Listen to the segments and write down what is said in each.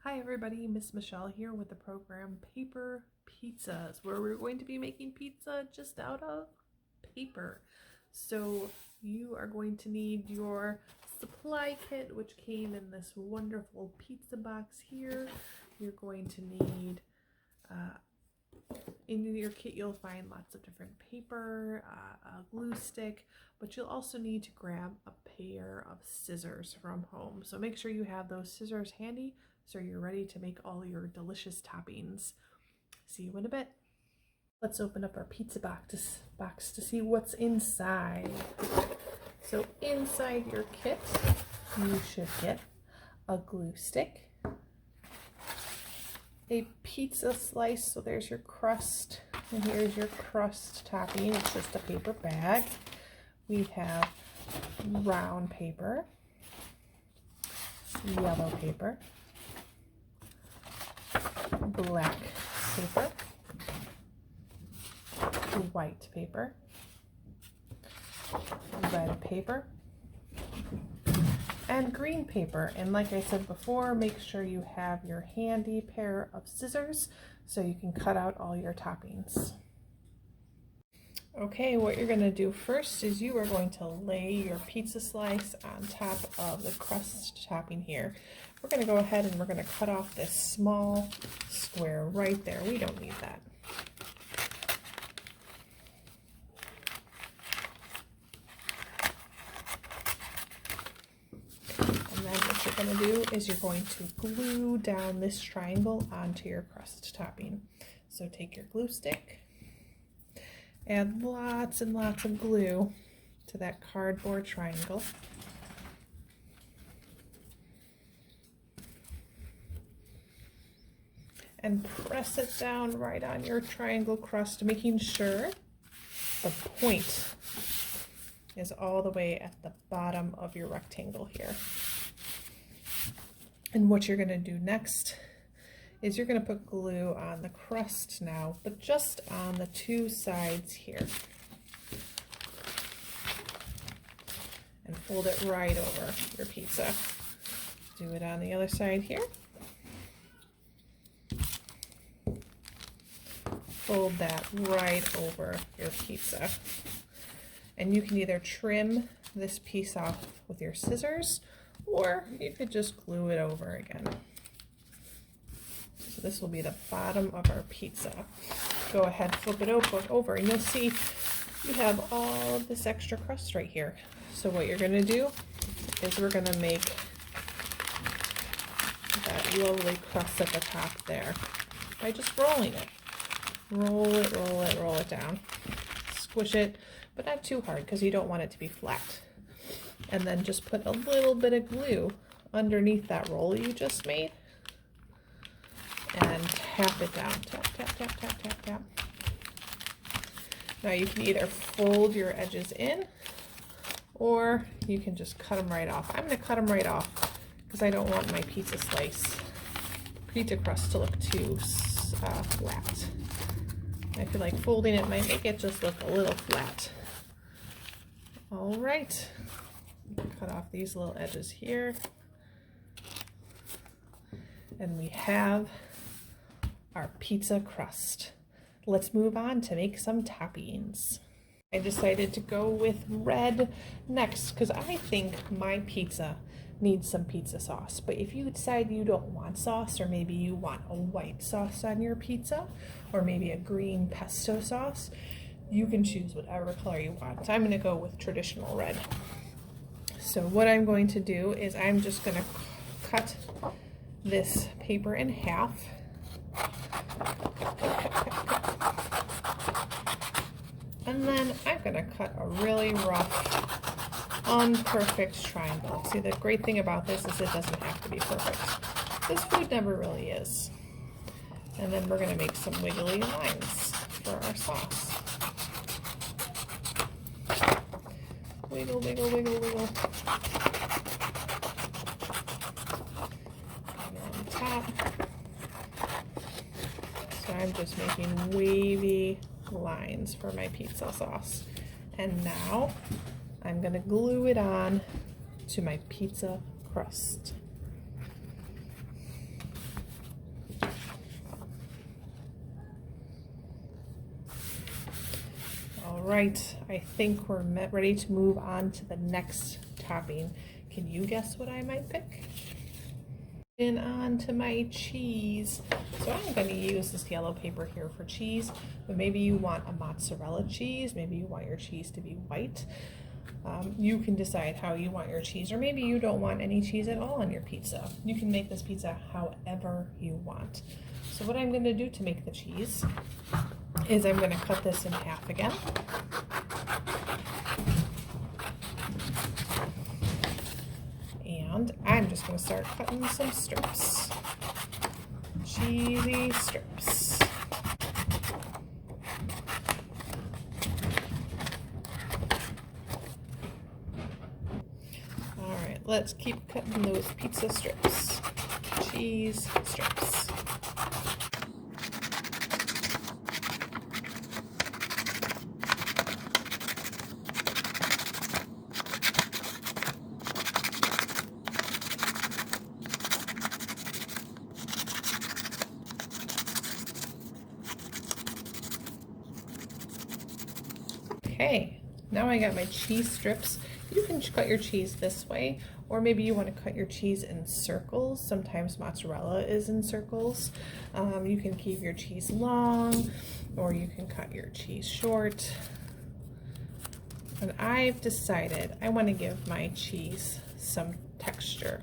Hi everybody, Miss Michelle here with the program Paper Pizzas, where we're going to be making pizza just out of paper. So you are going to need your supply kit, which came in this wonderful pizza box here. You're going to need, in your kit you'll find lots of different paper, a glue stick, but you'll also need to grab a pair of scissors from home. So make sure you have those scissors handy so you're ready to make all your delicious toppings. See you in a bit. Let's open up our pizza box to see what's inside. So inside your kit, you should get a glue stick, a pizza slice, so there's your crust, and here's your crust topping. It's just a paper bag. We have brown paper, yellow paper, black paper, white paper, red paper, and green paper. And like I said before, make sure you have your handy pair of scissors so you can cut out all your toppings. Okay, what you're going to do first is you are going to lay your pizza slice on top of the crust topping here. We're going to go ahead and we're going to cut off this small square right there. We don't need that. And then what you're going to do is you're going to glue down this triangle onto your crust topping. So take your glue stick, add lots and lots of glue to that cardboard triangle. And press it down right on your triangle crust, making sure the point is all the way at the bottom of your rectangle here. And what you're going to do next is you're going to put glue on the crust now, but just on the two sides here. And fold it right over your pizza. Do it on the other side here. Fold that right over your pizza. And you can either trim this piece off with your scissors, or you could just glue it over again. So this will be the bottom of our pizza. Go ahead, flip it over, and you'll see you have all of this extra crust right here. So what you're going to do is we're going to make that lovely crust at the top there by just rolling it. Roll it, roll it, roll it down. Squish it, but not too hard because you don't want it to be flat. And then just put a little bit of glue underneath that roll you just made. And tap it down. Tap, tap, tap, tap, tap, tap. Now you can either fold your edges in, or you can just cut them right off. I'm going to cut them right off because I don't want my pizza crust to look too flat. I feel like folding it might make it just look a little flat. All right, cut off these little edges here. And we have our pizza crust. Let's move on to make some toppings. I decided to go with red next because I think my pizza needs some pizza sauce. But if you decide you don't want sauce, or maybe you want a white sauce on your pizza, or maybe a green pesto sauce, you can choose whatever color you want. So I'm going to go with traditional red. So what I'm going to do is I'm just going to cut this paper in half. And then I'm going to cut a really rough, unperfect triangle. See, the great thing about this is it doesn't have to be perfect. This food never really is. And then we're going to make some wiggly lines for our sauce. Wiggle, wiggle, wiggle, wiggle. And on top. So I'm just making wavy lines for my pizza sauce. And now I'm going to glue it on to my pizza crust. right, I think we're ready to move on to the next topping. Can you guess what I might pick? And on to my cheese. So I'm going to use this yellow paper here for cheese, but maybe you want a mozzarella cheese, maybe you want your cheese to be white. You can decide how you want your cheese, or maybe you don't want any cheese at all on your pizza. You can make this pizza however you want. So what I'm going to do to make the cheese is I'm going to cut this in half again. And I'm just going to start cutting some strips. Cheesy strips. Alright, let's keep cutting those pizza strips. Cheese strips. Okay, now I got my cheese strips. You can cut your cheese this way, or maybe you want to cut your cheese in circles. Sometimes mozzarella is in circles. You can keep your cheese long, or you can cut your cheese short. And I've decided I want to give my cheese some texture.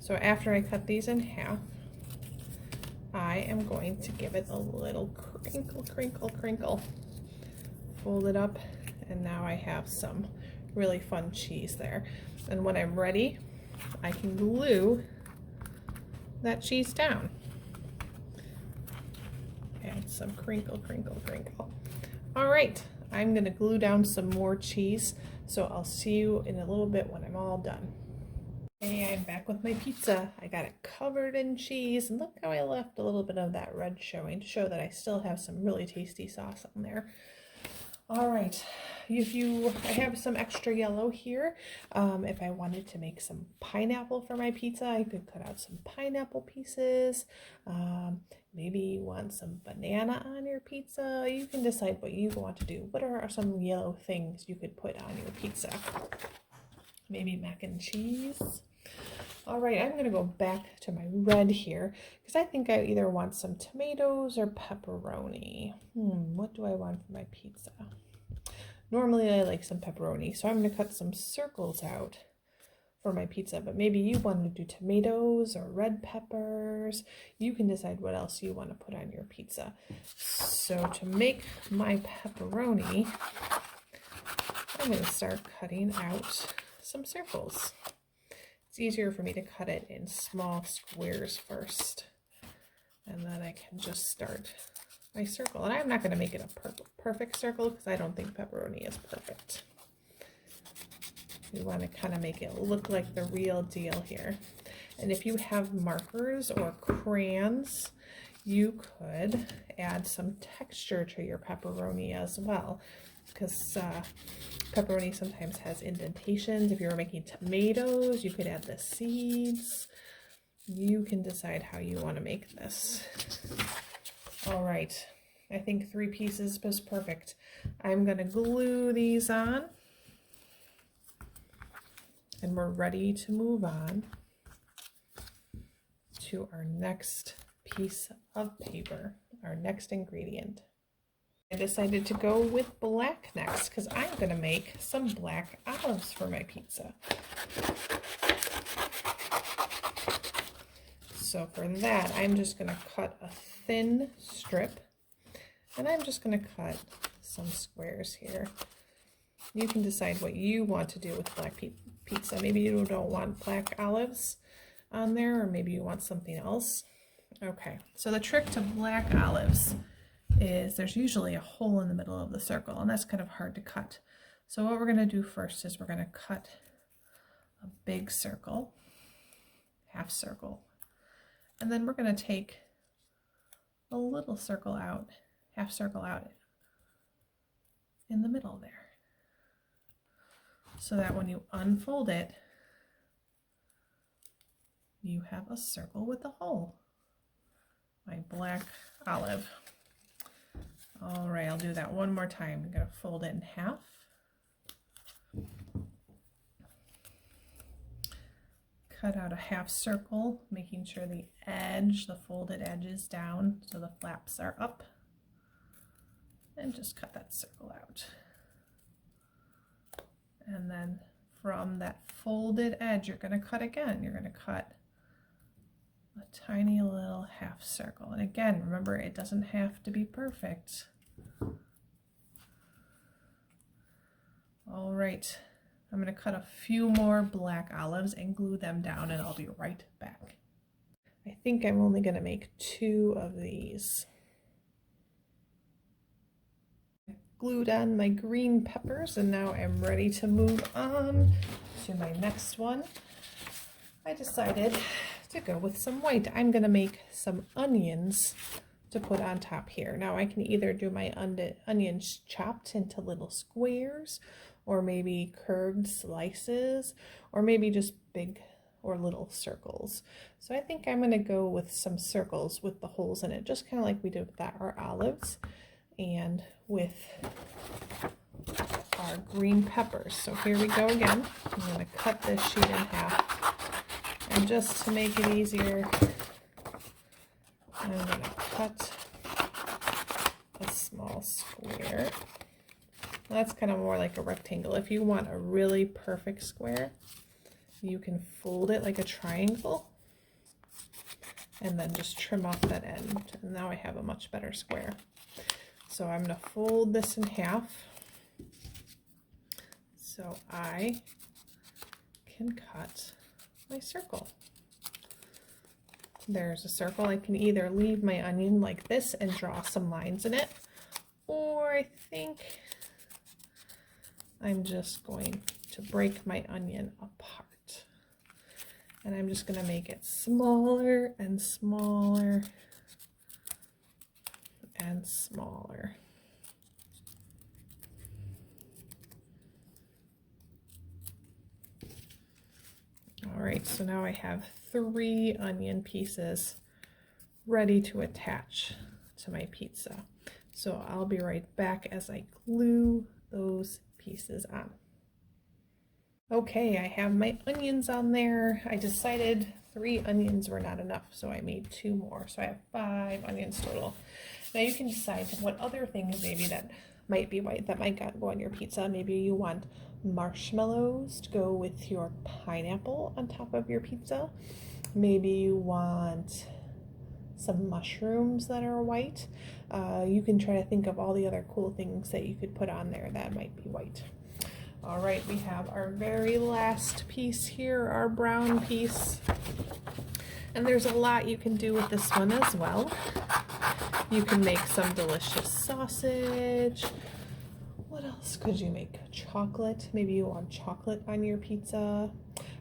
So after I cut these in half, I am going to give it a little crinkle, crinkle, crinkle. Fold it up, and now I have some really fun cheese there. And when I'm ready, I can glue that cheese down. Add some crinkle, crinkle, crinkle. All right, I'm gonna glue down some more cheese, so I'll see you in a little bit when I'm all done. Hey, I'm back with my pizza. I got it covered in cheese, and look how I left a little bit of that red showing to show that I still have some really tasty sauce on there. All right, I have some extra yellow here. If I wanted to make some pineapple for my pizza, I could cut out some pineapple pieces. Maybe you want some banana on your pizza. You can decide what you want to do. What are some yellow things you could put on your pizza? Maybe mac and cheese. All right, I'm gonna go back to my red here because I think I either want some tomatoes or pepperoni. What do I want for my pizza? Normally I like some pepperoni, so I'm gonna cut some circles out for my pizza, but maybe you want to do tomatoes or red peppers. You can decide what else you want to put on your pizza. So to make my pepperoni, I'm gonna start cutting out some circles. It's easier for me to cut it in small squares first, and then I can just start my circle. And I'm not going to make it a perfect circle because I don't think pepperoni is perfect. We want to kind of make it look like the real deal here. And if you have markers or crayons, you could add some texture to your pepperoni as well, because pepperoni sometimes has indentations. If you were making tomatoes, you could add the seeds. You can decide how you want to make this. All right, I think 3 pieces was perfect. I'm gonna glue these on, and we're ready to move on to our next piece of paper, our next ingredient. I decided to go with black next because I'm going to make some black olives for my pizza. So for that, I'm just going to cut a thin strip, and I'm just going to cut some squares here. You can decide what you want to do with black pizza. Maybe you don't want black olives on there, or maybe you want something else. Okay, so the trick to black olives is there's usually a hole in the middle of the circle, and that's kind of hard to cut. So what we're going to do first is we're going to cut a big circle, half circle, and then we're going to take a little circle out, half circle out in the middle there, so that when you unfold it, you have a circle with a hole. My black olive. All right, I'll do that one more time. I'm gonna fold it in half. Cut out a half circle, making sure the edge, the folded edge is down so the flaps are up. And just cut that circle out. And then from that folded edge, you're gonna cut again. You're gonna cut a tiny little half circle. And again, remember, it doesn't have to be perfect. All right, I'm gonna cut a few more black olives and glue them down, and I'll be right back. I think I'm only gonna make 2 of these. Glued on my green peppers, and now I'm ready to move on to my next one. I decided to go with some white. I'm gonna make some onions to put on top here. Now I can either do my onions chopped into little squares, or maybe curved slices, or maybe just big or little circles. So I think I'm gonna go with some circles with the holes in it, just kind of like we did with our olives and with our green peppers. So here we go again. I'm gonna cut this sheet in half, and just to make it easier, I'm gonna cut a small square. That's kind of more like a rectangle. If you want a really perfect square, you can fold it like a triangle and then just trim off that end. And now I have a much better square. So I'm going to fold this in half so I can cut my circle. There's a circle. I can either leave my onion like this and draw some lines in it, or I think I'm just going to break my onion apart. And I'm just going to make it smaller and smaller and smaller. All right, so now I have 3 onion pieces ready to attach to my pizza. So I'll be right back as I glue those pieces on. Okay, I have my onions on there. I decided 3 onions were not enough, so I made 2 more. So I have 5 onions total. Now you can decide what other things maybe that might be white that might go on your pizza. Maybe you want marshmallows to go with your pineapple on top of your pizza. Maybe you want some mushrooms that are white. You can try to think of all the other cool things that you could put on there that might be white. All right, we have our very last piece here, our brown piece. And there's a lot you can do with this one as well. You can make some delicious sausage. What else could you make? Chocolate. Maybe you want chocolate on your pizza.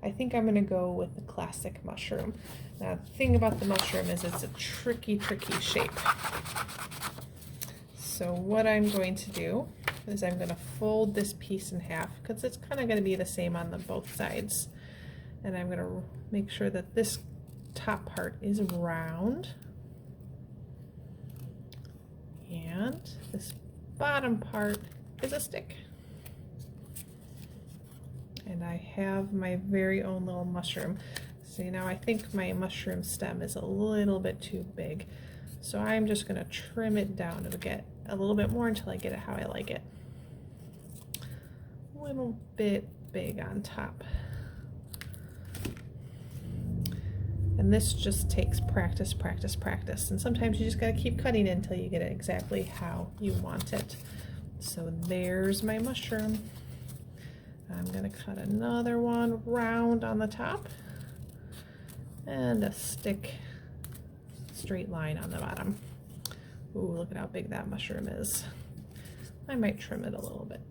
I think I'm gonna go with the classic mushroom. Now, the thing about the mushroom is it's a tricky shape. So what I'm going to do is I'm gonna fold this piece in half because it's kind of gonna be the same on both sides. And I'm gonna make sure that this top part is round. And this bottom part is a stick. And I have my very own little mushroom. See, now I think my mushroom stem is a little bit too big. So I'm just gonna trim it down to get a little bit more until I get it how I like it. A little bit big on top. And this just takes practice, practice, practice. And sometimes you just gotta keep cutting it until you get it exactly how you want it. So there's my mushroom. I'm gonna cut another one round on the top and a stick straight line on the bottom. Ooh, look at how big that mushroom is. I might trim it a little bit.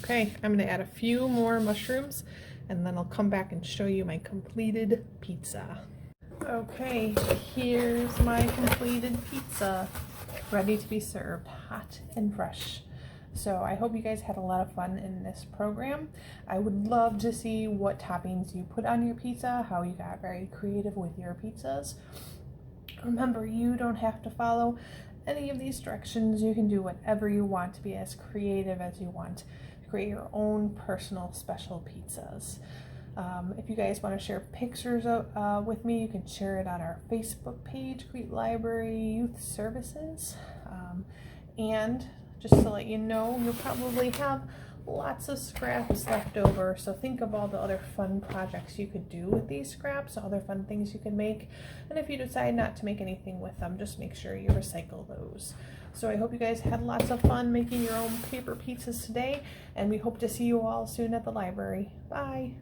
Okay, I'm gonna add a few more mushrooms and then I'll come back and show you my completed pizza. Okay, here's my completed pizza, ready to be served, hot and fresh. So I hope you guys had a lot of fun in this program. I would love to see what toppings you put on your pizza, how you got very creative with your pizzas. Remember, you don't have to follow any of these directions. You can do whatever you want to be as creative as you want. Create your own personal special pizzas. If you guys want to share pictures with me, you can share it on our Facebook page, Crete Library Youth Services. And just to let you know, you'll probably have lots of scraps left over, so think of all the other fun projects you could do with these scraps, other fun things you can make, and if you decide not to make anything with them, just make sure you recycle those. So I hope you guys had lots of fun making your own paper pizzas today, and we hope to see you all soon at the library. Bye!